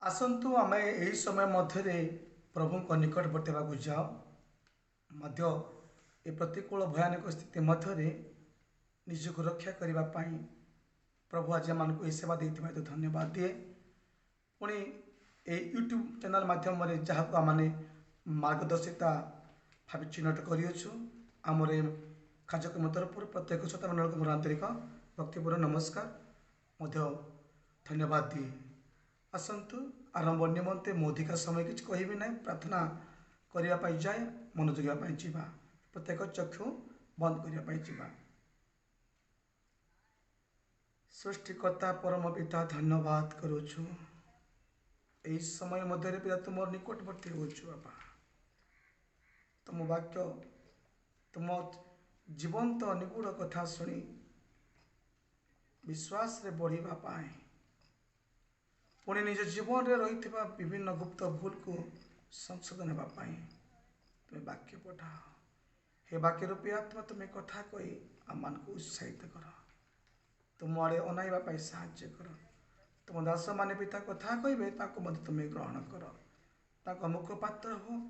आसतु आमे यही समय मध्य प्रभु निकटवर्ती होगा जाओ मध्य ए प्रतिकूल भयानक स्थिति मध्य निजक रक्षा करने प्रभु आज आम को सेवा देते तो धन्यवाद दिए पुणी ये यूट्यूब चैनल माध्यम जहाँ को आम मार्गदर्शिता भाव चिन्हट करमर कार्यक्रम तरफ प्रत्येक श्रोता मंडल को मोर आंतरिक भक्तिपूर्ण नमस्कार धन्यवाद दिए। आसतु आरंभ निमंते मोधिका समय किसी कहबी ना प्रार्थना करने जाए मनोजोग जा प्रत्येक चक्षु बंद करने जा। सृष्टिकर्ता परम पिता धन्यवाद करुछु यही समय मध्य पिता तुम निकटवर्ती हो बापा तुम वाक्य तुम जीवंत निगूढ़ कथा शुणी विश्वास रे बढ़िबा पाए पुणी निज जीवन में रही विभिन्न गुप्त भूल को संशोधन होगापाई तुम्हें वाक्य पठाओ हे वाक्य रूपी आत्मा तुम्हें कथा कही आम मान को उत्साहित कर तुम आड़े अनाइबा साहाय्य कर तुम दास मान पिता कथा कहे तुम्हें ग्रहण कर मुखपात्र हो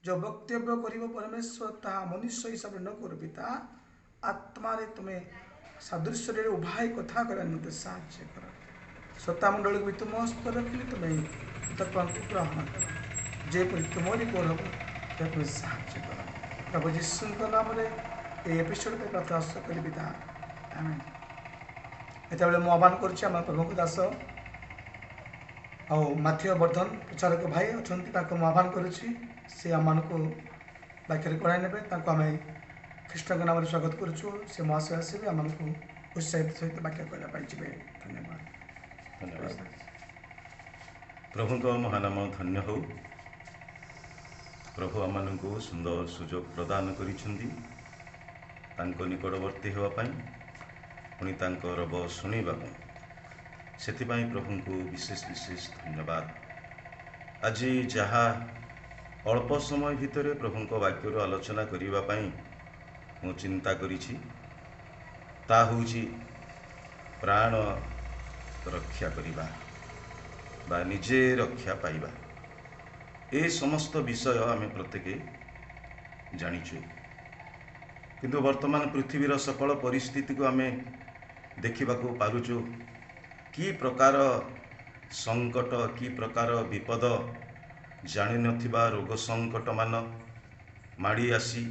जो वक्तव्य कर परमेश्वर ता मनुष्य हिसाब से न कर पिता आत्मा तुम्हें सादृश्य उभाई कथा करने साहाय्य कर श्रोता मंडल भी तुम हस्त रखिले तुम्हें तत्व ग्रहण कर जेपरी तुमरी कोर हम तुम्हें साहाय्य कर प्रभु जीशु नाम ये एपिसोड पे प्रार्थना करी पिता आमेन। एत मुझे आह्वान कर प्रभु दास माथ्य वर्धन प्रचारक भाई अच्छा मुझे आह्वान करुच्ची सी आम को वाक्य कड़ाई ने आम ख्रीष्ट नाम स्वागत करुचु से महाशय आसवे आम को उत्साहित सहित वाक्य कहना जी धन्यवाद धन्यवाद। प्रभु को महानाम धन्य हो प्रभु आम को सुंदर सुजोग प्रदान करिसेंती निकटवर्ती होगापाई पुणी रब शुणा से प्रभु को विशेष विशेष धन्यवाद। आज जहाँ अल्प समय भितर प्रभु को वाक्यर आलोचना करने मु चिंता करिछि ता होछि प्राण रक्षा करिबा बा निजे रक्षा पाइबा ए समस्त विषय आम प्रत्येक जानिछु किंतु वर्तमान पृथ्वीर सकल परिस्थिति को आम देखा पारुचु कि प्रकार संकट कि प्रकार विपद जानी नथिबा रोग संकट मान माड़ी आसी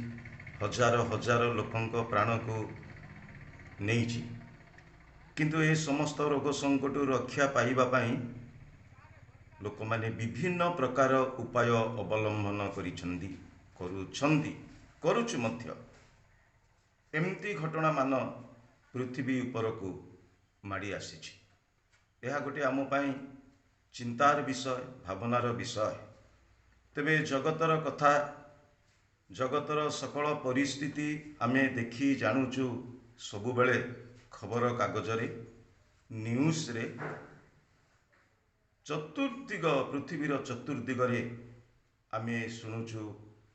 हजार हजार लोकों प्राण को नहीं किंतु ये समस्त रोग संकट रक्षा पाइबापी लोक माने विभिन्न प्रकार उपाय अवलंबन करुछु मध्य एमती घटना मान पृथ्वी उपर को माड़ी आसी यह गोटे आम चिंतार विषय भावनार विषय तेबे जगतर कथा जगतर सकल परिस्थिति आमे देखी जानुचु सबुबले खबर कागज रे न्यूज रे चतुर्दिग पृथ्वीर चतुर्दिग रे आमे शुणुचु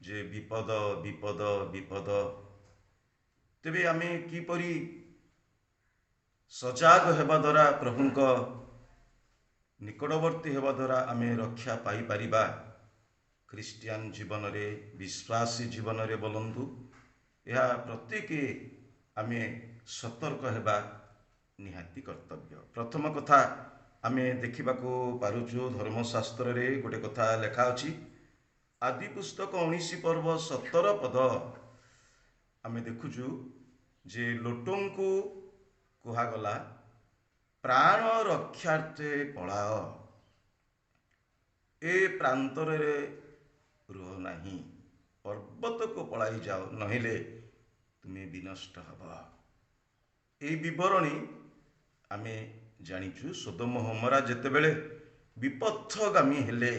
जे विपद विपद विपद तेबे आमे किपरि सजाग हेबा द्वारा प्रभुंक निकटवर्ती हेबा द्वारा आमे रक्षा पाई परिबा क्रिस्टियान जीवन रे विश्वासी जीवन रे बोलंतु यह प्रत्येक आमे सतर्क हेबा निहाती कर्तव्य। प्रथम कथा आमे देखिबा को पारुचु धर्मशास्त्र रे गोटे कथा लेखा अछि आदि पुस्तक 19 पर्व 17 पद आमे देखुचु जे लोटों को कुहागला प्राण रक्षार्थे पलाओ ए प्रांतर रे रुह नहीं पर्वत को पलाई जाओ नहिले तुम्हें विनष्ट हब। ए विवरणी आमे जानिचु सोदोम होमरा जेतेबेले विपथगामी हेले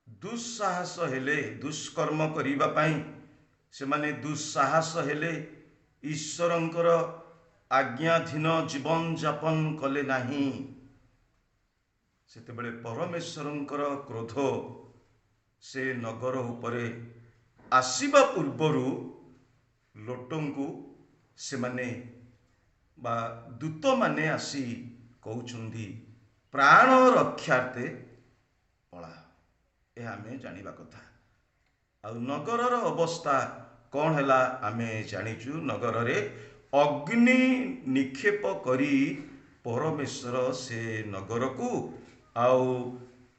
दुस्साहस हेले दुष्कर्म करिबा पाई से माने दुस्साहस हेले ईश्वरंकर आज्ञाधीन जीवन जापन कले नहीं सेतेबेले परमेश्वरंकर क्रोध से नगर उपरे आसीबा पूर्वरु लोटों से माने बा दूत माने आसी कहउछंदी प्राण रक्षार्थे ଏହା ଆମେ ଜାଣିବା କଥା। ଆଉ ନଗରର ଅବସ୍ଥା କ'ଣ ହେଲା ଆମେ ଜାଣିଛୁ। ନଗରରେ ଅଗ୍ନି ନିକ୍ଷେପ କରି ପରମେଶ୍ୱର ସେ ନଗରକୁ ଆଉ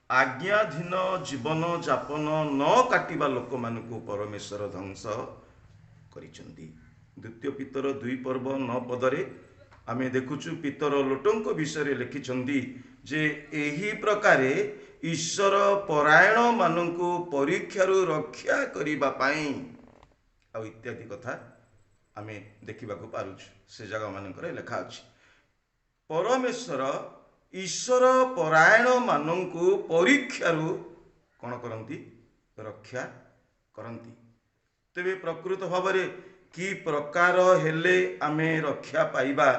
ଆଜ୍ଞାଧୀନ ଜୀବନ ଯାପନ ନ କାଟିବା ଲୋକମାନଙ୍କୁ ପରମେଶ୍ୱର ଧ୍ୱଂସ କରିଛନ୍ତି। ଦ୍ୱିତୀୟ ପିତର 2 ପର୍ବ 9 ପଦରେ ଆମେ ଦେଖୁଛୁ ପିତର ଲୋଟଙ୍କ ବିଷୟରେ ଲେଖିଛନ୍ତି ଯେ ଏହି ପ୍ରକାରେ ଈଶ୍ୱର ପରାୟଣ ମାନଙ୍କୁ ପରୀକ୍ଷାରୁ ରକ୍ଷା କରିବା ପାଇଁ ଆଉ ଇତ୍ୟାଦି କଥା ଆମେ ଦେଖିବାକୁ ପାରୁଛୁ। ସେ ଜାଗା ମାନଙ୍କରେ ଲେଖା ଅଛି ପରମେଶ୍ୱର ଈଶ୍ୱର ପରାୟଣ ମାନଙ୍କୁ ପରୀକ୍ଷାରୁ କ'ଣ କରନ୍ତି? ରକ୍ଷା କରନ୍ତି। ତେବେ ପ୍ରକୃତ ଭାବରେ କି ପ୍ରକାର ହେଲେ ଆମେ ରକ୍ଷା ପାଇବା?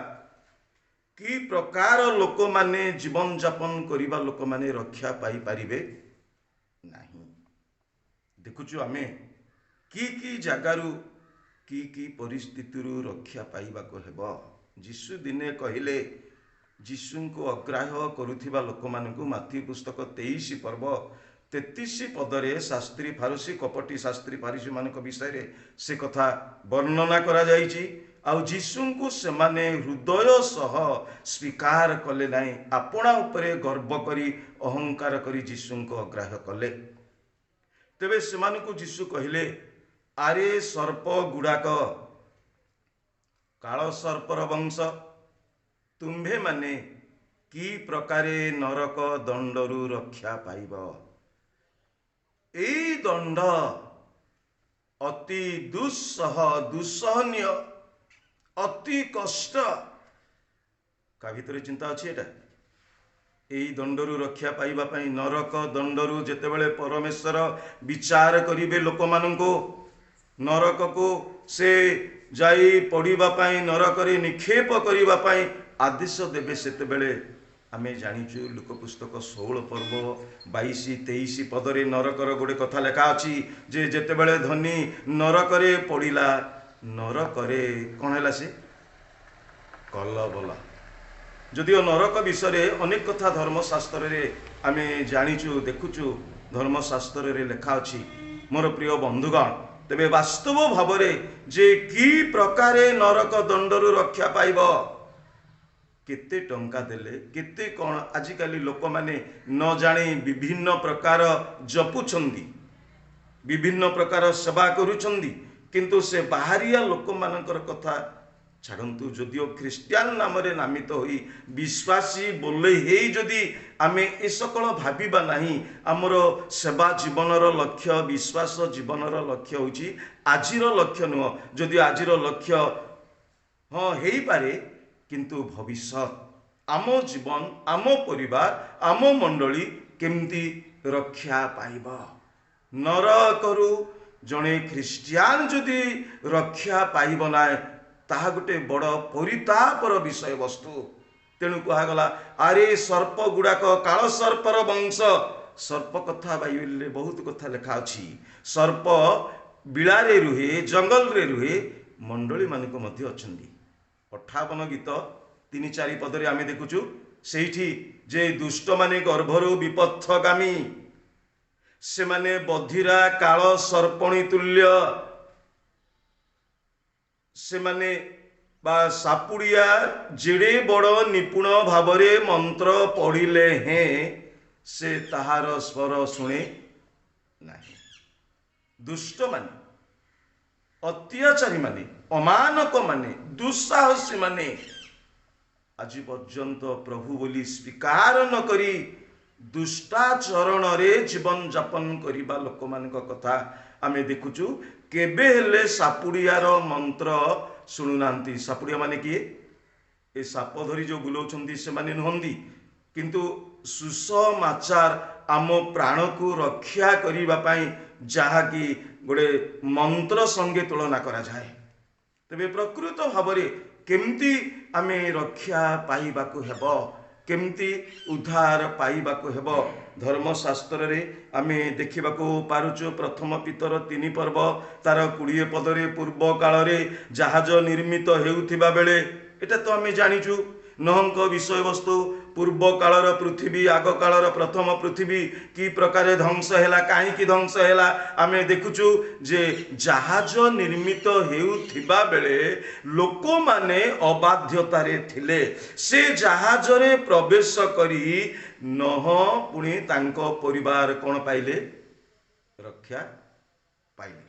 କି ପ୍ରକାର ଲୋକମାନେ ଜୀବନ ଯାପନ କରିବା ଲୋକମାନେ ରକ୍ଷା ପାଇପାରିବେ ନାହିଁ? ଦେଖୁଛୁ ଆମେ କି ଜାଗାରୁ କି ପରିସ୍ଥିତିରୁ ରକ୍ଷା ପାଇବାକୁ ହେବ। ଯୀଶୁ ଦିନେ କହିଲେ ଯୀଶୁଙ୍କୁ ଅଗ୍ରାହ୍ୟ କରୁଥିବା ଲୋକମାନଙ୍କୁ ମାଥି ପୁସ୍ତକ 23 ପର୍ବ 33 ପଦରେ ଶାସ୍ତ୍ରୀ ଫାରୁସୀ କପଟି ଶାସ୍ତ୍ରୀ ଫାରୁସୀ ମାନଙ୍କ ବିଷୟରେ ସେ କଥା ବର୍ଣ୍ଣନା କରାଯାଇଛି। ଆଉ ଯୀଶୁଙ୍କୁ ସେମାନେ ହୃଦୟ ସହ ସ୍ୱୀକାର କଲେ ନାହିଁ, ଆପଣା ଉପରେ ଗର୍ବ କରି ଅହଙ୍କାର କରି ଯୀଶୁଙ୍କୁ ଅଗ୍ରାହ୍ୟ କଲେ। ତେବେ ସେମାନଙ୍କୁ ଯୀଶୁ କହିଲେ ଆରେ ସର୍ପ ଗୁଡ଼ାକ, କାଳ ସର୍ପର ବଂଶ, ତୁମ୍ଭେମାନେ କି ପ୍ରକାରେ ନରକ ଦଣ୍ଡରୁ ରକ୍ଷା ପାଇବ? ଏଇ ଦଣ୍ଡ ଅତି ଦୁଃସହନୀୟ, ଅତି କଷ୍ଟ। କା ଭିତରେ ଚିନ୍ତା ଅଛି ଏଟା? ଏଇ ଦଣ୍ଡରୁ ରକ୍ଷା ପାଇବା ପାଇଁ, ନରକ ଦଣ୍ଡରୁ ଯେତେବେଳେ ପରମେଶ୍ୱର ବିଚାର କରିବେ ଲୋକମାନଙ୍କୁ, ନରକକୁ ସେ ଯାଇ ପଡ଼ିବା ପାଇଁ, ନରକରେ ନିକ୍ଷେପ କରିବା ପାଇଁ ଆଦେଶ ଦେବେ, ସେତେବେଳେ ଆମେ ଜାଣିଛୁ ଲୁକ ପୁସ୍ତକ 16 ପର୍ବ 22-23 ପଦରେ ନରକର ଗୋଟେ କଥା ଲେଖା ଅଛି ଯେ ଯେତେବେଳେ ଧନୀ ନରକରେ ପଡ଼ିଲା, ନରକରେ କ'ଣ ହେଲା? ସେ କଲବଲ। ଯଦିଓ ନରକ ବିଷୟରେ ଅନେକ କଥା ଧର୍ମଶାସ୍ତ୍ରରେ ଆମେ ଜାଣିଛୁ, ଦେଖୁଛୁ, ଧର୍ମଶାସ୍ତ୍ରରେ ଲେଖା ଅଛି ମୋର ପ୍ରିୟ ବନ୍ଧୁଗଣ। ତେବେ ବାସ୍ତବ ଭାବରେ ଯେ କି ପ୍ରକାରେ ନରକ ଦଣ୍ଡରୁ ରକ୍ଷା ପାଇବ, କେତେ ଟଙ୍କା ଦେଲେ, କେତେ କ'ଣ? ଆଜିକାଲି ଲୋକମାନେ ନ ଜାଣି ବିଭିନ୍ନ ପ୍ରକାର ଜପୁଛନ୍ତି, ବିଭିନ୍ନ ପ୍ରକାର ସେବା କରୁଛନ୍ତି, କିନ୍ତୁ ସେ ବାହାରିଆ ଲୋକମାନଙ୍କର କଥା ଛାଡ଼ନ୍ତୁ। ଯଦିଓ ଖ୍ରୀଷ୍ଟିଆନ ନାମରେ ନାମିତ ହୋଇ ବିଶ୍ୱାସୀ ବୋଲେ ହେଇ ଯଦି ଆମେ ଏ ସକଳ ଭାବିବା ନାହିଁ, ଆମର ସେବା ଜୀବନର ଲକ୍ଷ୍ୟ, ବିଶ୍ୱାସ ଜୀବନର ଲକ୍ଷ୍ୟ ହେଉଛି ଆଜିର ଲକ୍ଷ୍ୟ ନୁହଁ। ଯଦି ଆଜିର ଲକ୍ଷ୍ୟ ହଁ ହେଇପାରେ, କିନ୍ତୁ ଭବିଷ୍ୟତ, ଆମ ଜୀବନ, ଆମ ପରିବାର, ଆମ ମଣ୍ଡଳୀ କେମିତି ରକ୍ଷା ପାଇବ? ନରକରୁ ଜଣେ ଖ୍ରୀଷ୍ଟିଆନ ଯଦି ରକ୍ଷା ପାଇବ ନାହିଁ, ତାହା ଗୋଟେ ବଡ଼ ପରିତାପର ବିଷୟବସ୍ତୁ। ତେଣୁ କୁହାଗଲା ଆରେ ସର୍ପ ଗୁଡ଼ାକ, କାଳ ସର୍ପର ବଂଶ। ସର୍ପ କଥା ବାଇବେଲରେ ବହୁତ କଥା ଲେଖା ଅଛି। ସର୍ପ ବିଳାରେ ରୁହେ, ଜଙ୍ଗଲରେ ରୁହେ, ମଣ୍ଡଳୀ ମାନଙ୍କ ମଧ୍ୟ ଅଛନ୍ତି। 58 ଗୀତ 3-4 ପଦରେ ଆମେ ଦେଖୁଛୁ ସେଇଠି ଯେ ଦୁଷ୍ଟମାନେ ଗର୍ଭରୁ ବିପଥଗାମୀ, ସେମାନେ ବଧିରା କାଳ ସର୍ପଣୀ ତୁଲ୍ୟ, ସେମାନେ ବା ସାପୁଡ଼ିଆ ଯେଡ଼େ ବଡ଼ ନିପୁଣ ଭାବରେ ମନ୍ତ୍ର ପଢ଼ିଲେ ହେଁ ସେ ତାହାର ସ୍ୱର ଶୁଣେ ନାହିଁ। ଦୁଷ୍ଟମାନେ, ଅତ୍ୟାଚାରୀମାନେ, ଅମାନକମାନେ, ଦୁଃସାହସୀମାନେ ଆଜି ପର୍ଯ୍ୟନ୍ତ ପ୍ରଭୁ ବୋଲି ସ୍ୱୀକାର ନ କରି ଦୁଷ୍ଟାଚରଣରେ ଜୀବନ ଯାପନ କରିବା ଲୋକମାନଙ୍କ କଥା ଆମେ ଦେଖୁଛୁ। କେବେ ହେଲେ ସାପୁଡ଼ିଆର ମନ୍ତ୍ର ଶୁଣୁନାହାନ୍ତି। ସାପୁଡ଼ିଆ ମାନେ କିଏ? ଏ ସାପ ଧରି ଯେଉଁ ବୁଲାଉଛନ୍ତି ସେମାନେ ନୁହନ୍ତି, କିନ୍ତୁ ସୁସମାଚାର ଆମ ପ୍ରାଣକୁ ରକ୍ଷା କରିବା ପାଇଁ ଯାହାକି ଗୋଟେ ମନ୍ତ୍ର ସଙ୍ଗେ ତୁଳନା କରାଯାଏ। ତେବେ ପ୍ରକୃତ ଭାବରେ କେମିତି ଆମେ ରକ୍ଷା ପାଇବାକୁ ହେବ, କେମିତି ଉଦ୍ଧାର ପାଇବାକୁ ହେବ? ଧର୍ମଶାସ୍ତ୍ରରେ ଆମେ ଦେଖିବାକୁ ପାରୁଛୁ ପ୍ରଥମ ପିତର 3 ପର୍ବ ତାର 20 ପଦରେ ପୂର୍ବ କାଳରେ ଜାହାଜ ନିର୍ମିତ ହେଉଥିବା ବେଳେ, ଏଟା ତ ଆମେ ଜାଣିଛୁ ନହଙ୍କ ବିଷୟବସ୍ତୁ ପୂର୍ବ କାଳର ପୃଥିବୀ ଆଗ କାଳର ପ୍ରଥମ ପୃଥିବୀ କି ପ୍ରକାର ଧ୍ୱଂସ ହେଲା, କାହିଁକି ଧ୍ୱଂସ ହେଲା ଆମେ ଦେଖୁଛୁ ଯେ ଜାହାଜ ନିର୍ମିତ ହେଉଥିବା ବେଳେ ଲୋକମାନେ ଅବାଧ୍ୟତାରେ ଥିଲେ। ସେ ଜାହାଜରେ ପ୍ରବେଶ କରି ନୋହ ପୁଣି ତାଙ୍କ ପରିବାର କ'ଣ ପାଇଲେ? ରକ୍ଷା ପାଇଲେ।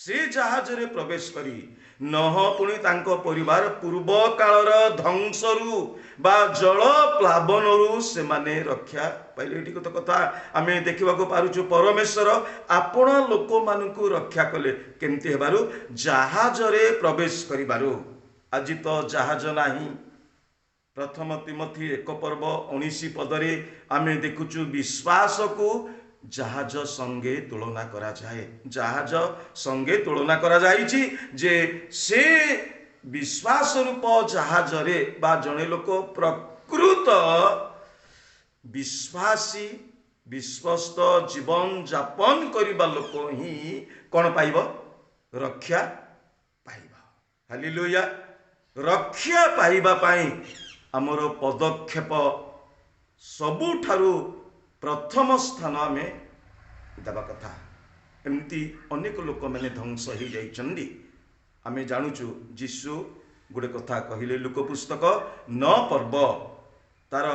ସେ ଜାହାଜରେ ପ୍ରବେଶ କରି ନୋହ ପୁଣି ତାଙ୍କ ପରିବାର ପୂର୍ବ କାଳର ଧ୍ୱଂସରୁ ବା ଜଳ ପ୍ଲାବନରୁ ସେମାନେ ରକ୍ଷା ପାଇଲେ। ଏଠି ତ କଥା ଆମେ ଦେଖିବାକୁ ପାରୁଛୁ ପରମେଶ୍ୱର ଆପଣ ଲୋକମାନଙ୍କୁ ରକ୍ଷା କଲେ କେମିତି ହେବାରୁ? ଜାହାଜରେ ପ୍ରବେଶ କରିବାରୁ। ଆଜି ତ ଜାହାଜ ନାହିଁ। ପ୍ରଥମ ତିମୋଥୀ 1:19 ଆମେ ଦେଖୁଛୁ ବିଶ୍ୱାସକୁ ଜାହାଜ ସଙ୍ଗେ ତୁଳନା କରାଯାଏ। ଜାହାଜ ସଙ୍ଗେ ତୁଳନା କରାଯାଇଛି ଯେ ସେ ବିଶ୍ୱାସ ରୂପ ଜାହାଜରେ ବା ଜଣେ ଲୋକ ପ୍ରକୃତ ବିଶ୍ୱାସୀ ବିଶ୍ୱସ୍ତ ଜୀବନ ଯାପନ କରିବା ଲୋକ ହିଁ କ'ଣ ପାଇବ? ରକ୍ଷା ପାଇବ। ହାଲେଲୁୟା। ରକ୍ଷା ପାଇବା ପାଇଁ ଆମର ପଦକ୍ଷେପ ସବୁଠାରୁ ପ୍ରଥମ ସ୍ଥାନ ଆମେ ଦେବା କଥା। ଏମିତି ଅନେକ ଲୋକମାନେ ଧ୍ୱଂସ ହେଇଯାଇଛନ୍ତି। ଆମେ ଜାଣୁଛୁ ଯୀଶୁ ଗୋଟେ କଥା କହିଲେ ଲୁକ ପୁସ୍ତକ 9 ତାର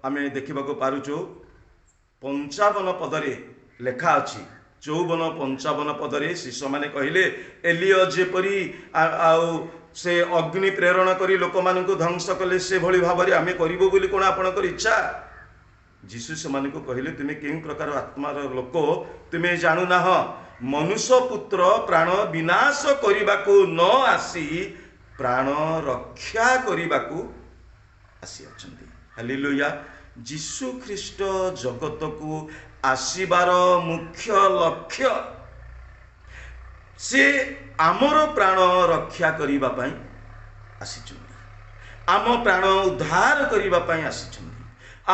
ଆମେ ଦେଖିବାକୁ ପାରୁଛୁ 55 ଲେଖା ଅଛି। 54-55 ଶିଷ୍ୟମାନେ କହିଲେ ଏଲିୟ ଯେପରି ଆଉ ସେ ଅଗ୍ନି ପ୍ରେରଣ କରି ଲୋକମାନଙ୍କୁ ଧ୍ୱଂସ କଲେ ସେଭଳି ଭାବରେ ଆମେ କରିବୁ ବୋଲି କ'ଣ ଆପଣଙ୍କର ଇଚ୍ଛା? ଯୀଶୁ ସେମାନଙ୍କୁ କହିଲେ ତୁମେ କେଉଁ ପ୍ରକାର ଆତ୍ମାର ଲୋକ ତୁମେ ଜାଣୁନାହ? ମନୁଷ୍ୟ ପୁତ୍ର ପ୍ରାଣ ବିନାଶ କରିବାକୁ ନ ଆସି ପ୍ରାଣ ରକ୍ଷା କରିବାକୁ ଆସିଅଛନ୍ତି। ହାଲେଲୁୟା। ଯୀଶୁ ଖ୍ରୀଷ୍ଟ ଜଗତକୁ ଆସିବାର ମୁଖ୍ୟ ଲକ୍ଷ୍ୟ ସେ ଆମର ପ୍ରାଣ ରକ୍ଷା କରିବା ପାଇଁ ଆସିଛନ୍ତି। ଆମ ପ୍ରାଣ ଉଦ୍ଧାର କରିବା ପାଇଁ ଆସିଛନ୍ତି।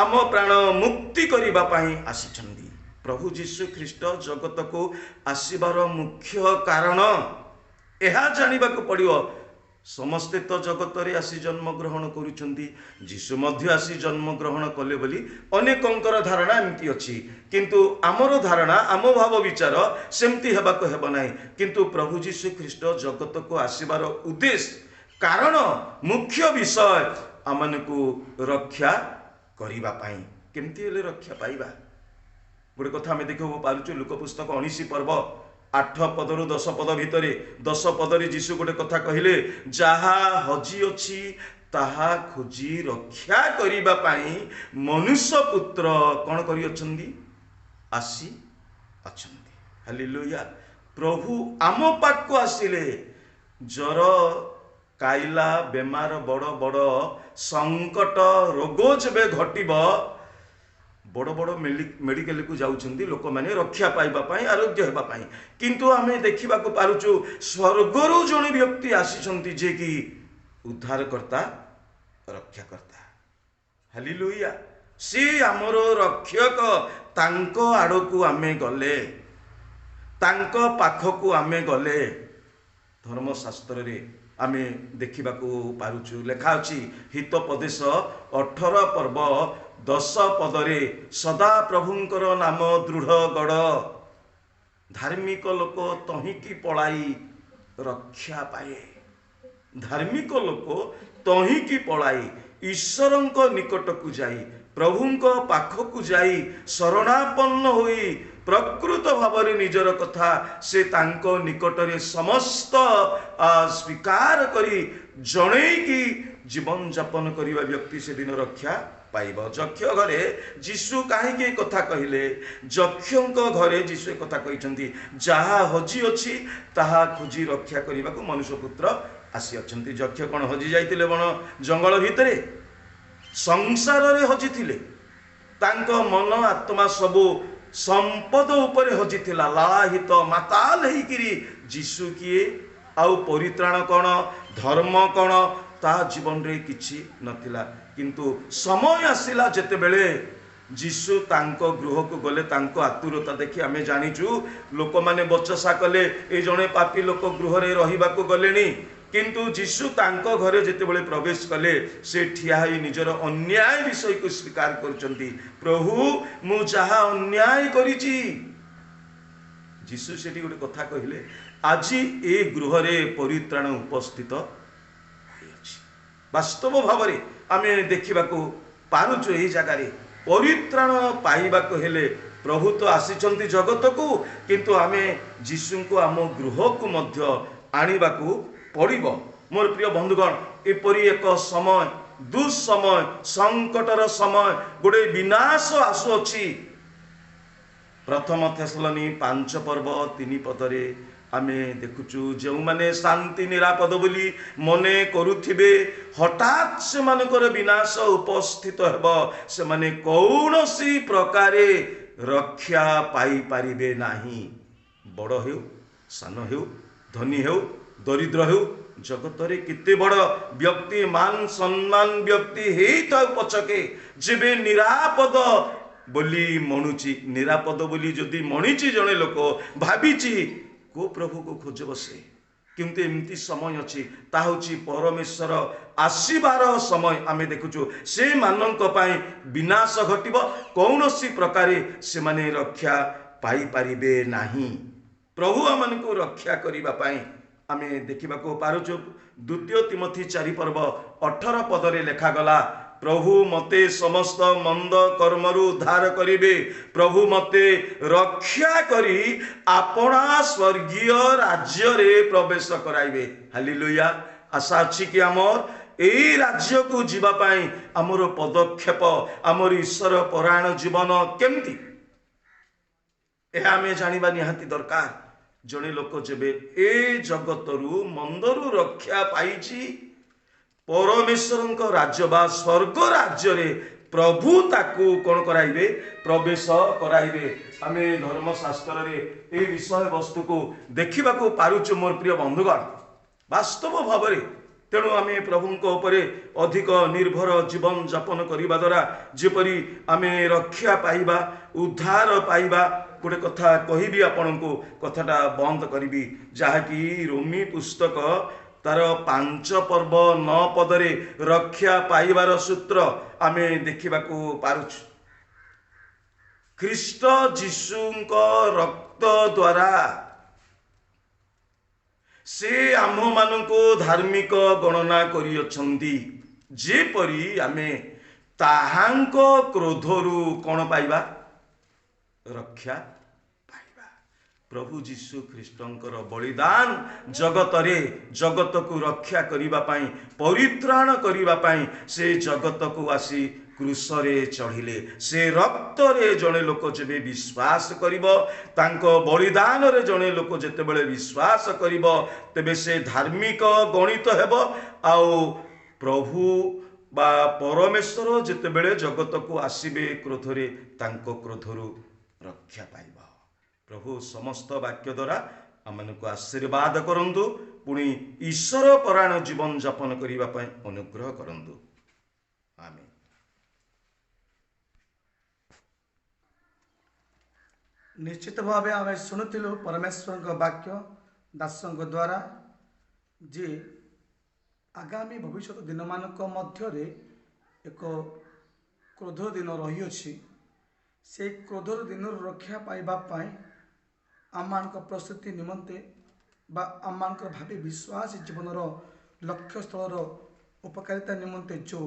ଆମ ପ୍ରାଣ ମୁକ୍ତି କରିବା ପାଇଁ ଆସିଛନ୍ତି। ପ୍ରଭୁ ଯୀଶୁ ଖ୍ରୀଷ୍ଟ ଜଗତକୁ ଆସିବାର ମୁଖ୍ୟ କାରଣ ଏହା ଜାଣିବାକୁ ପଡ଼ିବ। ସମସ୍ତେ ତ ଜଗତରେ ଆସି ଜନ୍ମଗ୍ରହଣ କରୁଛନ୍ତି, ଯୀଶୁ ମଧ୍ୟ ଆସି ଜନ୍ମଗ୍ରହଣ କଲେ ବୋଲି ଅନେକଙ୍କର ଧାରଣା ଏମିତି ଅଛି। କିନ୍ତୁ ଆମର ଧାରଣା ଆମ ଭାବ ବିଚାର ସେମିତି ହେବାକୁ ହେବ ନାହିଁ। କିନ୍ତୁ ପ୍ରଭୁ ଯୀଶୁ ଖ୍ରୀଷ୍ଟ ଜଗତକୁ ଆସିବାର ଉଦ୍ଦେଶ୍ୟ କାରଣ ମୁଖ୍ୟ ବିଷୟ ଆମମାନଙ୍କୁ ରକ୍ଷା କରିବା ପାଇଁ। କେମିତି ହେଲେ ରକ୍ଷା ପାଇବା? ଗୋଟେ କଥା ଆମେ ଦେଖିବାକୁ ପାରୁଛୁ ଲୁକ ପୁସ୍ତକ 19:8-10 ଭିତରେ 10 ଯୀଶୁ ଗୋଟେ କଥା କହିଲେ, ଯାହା ହଜି ଅଛି ତାହା ଖୋଜି ରକ୍ଷା କରିବା ପାଇଁ ମନୁଷ୍ୟ ପୁତ୍ର କ'ଣ କରିଅଛନ୍ତି? ଆସି ଅଛନ୍ତି। ହାଲେଲୁୟା। ପ୍ରଭୁ ଆମ ପାଖକୁ ଆସିଲେ ଜ୍ୱର କାଇଲା ବେମାର ବଡ଼ ବଡ଼ ସଙ୍କଟ ରୋଗ ଯେବେ ଘଟିବ ବଡ଼ ବଡ଼ ମେଡ଼ିକାଲକୁ ଯାଉଛନ୍ତି ଲୋକମାନେ ରକ୍ଷା ପାଇବା ପାଇଁ, ଆରୋଗ୍ୟ ହେବା ପାଇଁ। କିନ୍ତୁ ଆମେ ଦେଖିବାକୁ ପାରୁଛୁ ସ୍ୱର୍ଗରୁ ଜଣେ ବ୍ୟକ୍ତି ଆସିଛନ୍ତି ଯେ କି ଉଦ୍ଧାରକର୍ତ୍ତା, ରକ୍ଷାକର୍ତ୍ତା। ହାଲେଲୁୟା। ସେ ଆମର ରକ୍ଷକ। ତାଙ୍କ ଆଡ଼କୁ ଆମେ ଗଲେ, ତାଙ୍କ ପାଖକୁ ଆମେ ଗଲେ ଧର୍ମଶାସ୍ତ୍ରରେ ଆମେ ଦେଖିବାକୁ ପାରୁଛୁ ଲେଖା ଅଛି ହିତୋପଦେଶ 18:10 ସଦା ପ୍ରଭୁଙ୍କର ନାମ ଦୃଢ଼ ଗଡ଼, ଧାର୍ମିକ ଲୋକ ତହିଁକି ପଳାଇ ରକ୍ଷା ପାଏ। ଧାର୍ମିକ ଲୋକ ତହିଁକି ପଳାଇ ଈଶ୍ୱରଙ୍କ ନିକଟକୁ ଯାଇ ପ୍ରଭୁଙ୍କ ପାଖକୁ ଯାଇ ଶରଣାପନ୍ନ ହୋଇ ପ୍ରକୃତ ଭାବରେ ନିଜର କଥା ସେ ତାଙ୍କ ନିକଟରେ ସମସ୍ତ ସ୍ୱୀକାର କରି ଜଣେଇକି ଜୀବନ ଯାପନ କରିବା ବ୍ୟକ୍ତି ସେଦିନ ରକ୍ଷା ପାଇବ। ଯକ୍ଷ ଘରେ ଯୀଶୁ କାହିଁକି ଏ କଥା କହିଲେ? ଯକ୍ଷଙ୍କ ଘରେ ଯୀଶୁ ଏ କଥା କହିଛନ୍ତି, ଯାହା ହଜି ଅଛି ତାହା ଖୋଜି ରକ୍ଷା କରିବାକୁ ମନୁଷ୍ୟ ପୁତ୍ର ଆସିଅଛନ୍ତି। ଯକ୍ଷ କ'ଣ ହଜି ଯାଇଥିଲେ ବଣ ଜଙ୍ଗଲ ଭିତରେ? ସଂସାରରେ ହଜିଥିଲେ। ତାଙ୍କ ମନ ଆତ୍ମା ସବୁ ସମ୍ପଦ ଉପରେ ହଜିଥିଲା। ଲାଳାହିତ ମାତାଲ ହେଇକିରି ଯୀଶୁ କିଏ ଆଉ ପରିତ୍ରାଣ କ'ଣ, ଧର୍ମ କ'ଣ ତା ଜୀବନରେ କିଛି ନଥିଲା। କିନ୍ତୁ ସମୟ ଆସିଲା ଯେତେବେଳେ ଯୀଶୁ ତାଙ୍କ ଗୃହକୁ ଗଲେ, ତାଙ୍କ ଆତୁରତା ଦେଖି ଆମେ ଜାଣିଛୁ ଲୋକମାନେ ବଚସା କଲେ ଏ ଜଣେ ପାପୀ ଲୋକ ଗୃହରେ ରହିବାକୁ ଗଲେଣି। किंतु जीशु तांको घरे जेतेबेले प्रवेश कले से ठिया होई निजर अन्याय विषय को स्वीकार करचंती। प्रभु मु जहा अन्याय करिची, जीशु सेठी गोटे कथा कहिले, आज ए गृह रे परित्राण उपस्थित होइछि। वास्तव भाव में आमे देखिबाको पारुछु एही जगह रे परित्राण पाइबाको हेले प्रभु तो आसीचंती जगत को, किंतु आमे जीशु को आम गृह को मध्य आनिबाको पड़िबो। मोर प्रिय बंधुगण, एपरी एक समय, दुस्समय, संकटर समय, गोटे विनाश आसुअछि। प्रथम थेसलोनी 5 पर्व 3 पदरे आमे देखुचु, जो माने शांति निरापद बोली मने करुथिबे हठात से मानकर विनाश उपस्थित हेबो, से माने कौनसी प्रकारे रक्षा पाई पारिबे नाही। बड़ हेउ सान हेउ, धनी हेउ दरिद्र हेउ, जगत रे किते बड़ व्यक्ति मान सम्मान व्यक्ति हेई था पछके जेबे निरापद बोली मणुची, निरापद बोली जदि मणिची जने लोक भाबिची को प्रभु को खोज बसे, किंतु एमती समय अच्छी ताहूची परमेश्वर आसीबार समय। आमे देखुचु से मानक पाई विनाश घटिब, कौनसी प्रकारे से माने रक्षा पाई पारिबे नाही। प्रभु आमनको रक्षा करिबा पाई आमे देखिबा को पारुचु। 2 तिमोथी 4 पर्व 18 पदरे लेखा गला, प्रभु मते समस्त मंद कर्मरु उद्धार करिबे, प्रभु मते रक्षा करी आपणा स्वर्गीय राज्य रे प्रवेश कराइबे। हालेलुया। आशा अछि कि आमर एई राज्य को जीवा पाई आमर पदक्षेप, आमर ईश्वर परायण जीवन केमती एहा आमे जानिबा निहाती दरकार। जने लोक जेबे ए जगतरु मंदरु रक्षा पाइछि, परमेश्वर राज्य बा स्वर्ग राज्य रे प्रभु ताकू कौन कराइबे, प्रवेश कराइबे। आमे धर्मशास्त्र रे ए विषय वस्तु को देखिबा को पारुछु मोर प्रिय बंधुगण। वास्तव भाव में तेणु आमे प्रभुंको उपरे अधिक निर्भर जीवन जापन करिबा द्वारा जेपरी आमे रक्षा पाइबा, उद्धार पाइबा। गोटे कथा कहिबी आपनको, कथाटा बंद करिबी, जहाँकि रोमी पुस्तक तार 5 पर्व 9 पदरे रक्षा पाइबार सूत्र आमे देखिबाको पारुछु। ख्रीष्ट जीशुंको रक्त द्वारा से आम मानको धार्मिक गणना करियछंती, जेपरी आमे ताहांको क्रोधरु कौन पाइबा, रक्षा पाइबा। प्रभु जीशु ख्रीष्टंकर बलिदान जगत रे जगत को रक्षा करिबा पाई, परित्राण करिबा पाई से जगत को आसी क्रूस रे चढ़िले। से रक्त रे जने लोक जेबे विश्वास करिबो, तांको बलिदान रे जने लोक जेतेबेले विश्वास करिबो, तेबे से धार्मिक गणित हेबो। आउ प्रभु बा परमेश्वर जेतेबेले जगत को आसीबे क्रोधरे, तांको क्रोधरु रक्षा पाइबा। प्रभु समस्त वाक्य द्वारा आमनको आशीर्वाद करंतु, पुणी ईश्वर परायण जीवन जापन करिबा पई अनुग्रह करंतु। आमीन। निश्चित भाव आम शुणुलु परमेश्वर वाक्य दासों द्वारा जे आगामी भविष्य दिन मानक मध्य एक क्रोध दिन रही, से क्रोधर दिन रक्षा पाइबापी आम प्रस्तुति निमंते बा आम भावी विश्वास जीवन लक्ष्य स्थल उपकारिता निमंते जो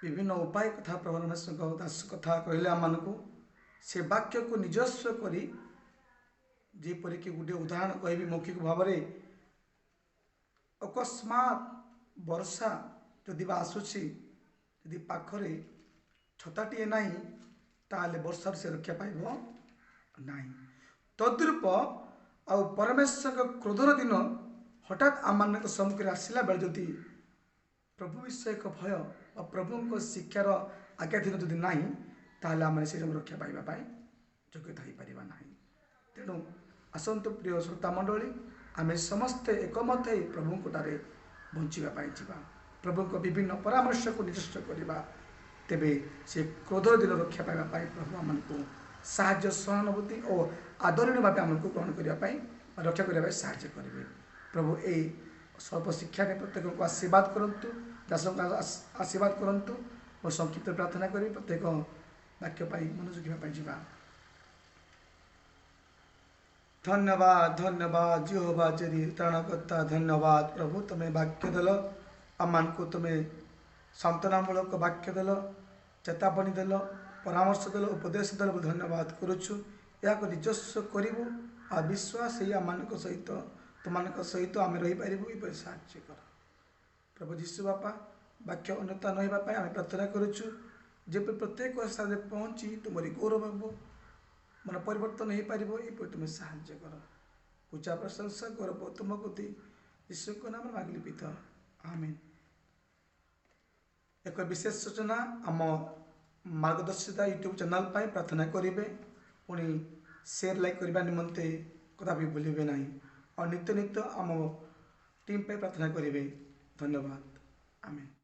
विभिन्न उपाय कथा परमेश्वर दास कथा कहले आम से वाक्य को निजस्व करी, जेपरिक गोटे उदाहरण कहि मौखिक भाव में अकस्मात वर्षा जदि आसूसी, यदि पाखरे छताटीए नहीं ताले वर्षार से रक्षा पाइब नहीं। तद्रूप आ परमेश्वर क्रोधर दिन हठात आम सम्मुखें आसला बेले जदि प्रभु विषय एक भय और प्रभु शिक्षार आज्ञाधीन जदि ना ताले आम से रक्षा पाइबापी योग्यता हो पार ना। तेणु आसतु प्रिय श्रोता मंडली, आम समस्ते एकमत हो प्रभु कोटारे बंचापी जावा, प्रभु विभिन्न परामर्श को निश्चय करवा, तेबे से क्रोध दिन रक्षा पाइबापी प्रभु आमको साहाय्य सहानुभूति और आदरणीय भाव आमको ग्रहण करने रक्षा करने साहाय्य करेंगे। प्रभु ए ସ୍ୱଳ୍ପ ଶିକ୍ଷାରେ ପ୍ରତ୍ୟେକଙ୍କୁ ଆଶୀର୍ବାଦ କରନ୍ତୁ, ଦାସଙ୍କୁ ଆଶୀର୍ବାଦ କରନ୍ତୁ। ମୁଁ ସଂକ୍ଷିପ୍ତ ପ୍ରାର୍ଥନା କରି ପ୍ରତ୍ୟେକ ବାକ୍ୟ ପାଇଁ ମନୋଯୋଗୀ ହେବା ପାଇଁ ଯିବା। ଧନ୍ୟବାଦ ଧନ୍ୟବାଦ ଜିହୋବା ଜେରି ତ୍ରାଣକର୍ତ୍ତା, ଧନ୍ୟବାଦ ପ୍ରଭୁ, ତୁମେ ବାକ୍ୟ ଦେଲ ଆମମାନଙ୍କୁ, ତୁମେ ସାନ୍ତ୍ୱନାମୂଳକ ବାକ୍ୟ ଦେଲ, ଚେତାବନୀ ଦେଲ, ପରାମର୍ଶ ଦେଲ, ଉପଦେଶ ଦେଲ ବୋଲି ଧନ୍ୟବାଦ କରୁଛୁ। ଏହାକୁ ନିଜସ୍ୱ କରିବୁ ଆଉ ବିଶ୍ୱାସ ହେଇ ଆମମାନଙ୍କ ସହିତ ତୁମମାନଙ୍କ ସହିତ ଆମେ ରହିପାରିବୁ, ଏପରି ସାହାଯ୍ୟ କର ପ୍ରଭୁ ଯୀଶୁ ବାପା। ବାକ୍ୟ ଅନ୍ୟତା ନ ହେବା ପାଇଁ ଆମେ ପ୍ରାର୍ଥନା କରୁଛୁ। ଯେପରି ପ୍ରତ୍ୟେକ ସ୍ଥାନରେ ପହଞ୍ଚି ତୁମରି ଗୌରବ ହେବ, ମନ ପରିବର୍ତ୍ତନ ହୋଇପାରିବ, ଏପରି ତୁମେ ସାହାଯ୍ୟ କର। ପୂଜା ପ୍ରଶଂସା ଗୌରବ ତୁମକୁ ଦେଇ ଯୀଶୁଙ୍କ ନାମ ମାଗିଲି ପିତା, ଆମେନ୍। ଏକ ବିଶେଷ ସୂଚନା, ଆମ ମାର୍ଗଦର୍ଶିତା ୟୁଟ୍ୟୁବ୍ ଚ୍ୟାନେଲ୍ ପାଇଁ ପ୍ରାର୍ଥନା କରିବେ, ପୁଣି ସେୟାର ଲାଇକ୍ କରିବା ନିମନ୍ତେ କଦାପି ଭୁଲିବେ ନାହିଁ। ଆଉ ନିତ୍ୟ ନିତ୍ୟ ଆମ ଟିମ୍ ପାଇଁ ପ୍ରାର୍ଥନା କରିବେ। ଧନ୍ୟବାଦ, ଆମେନ୍।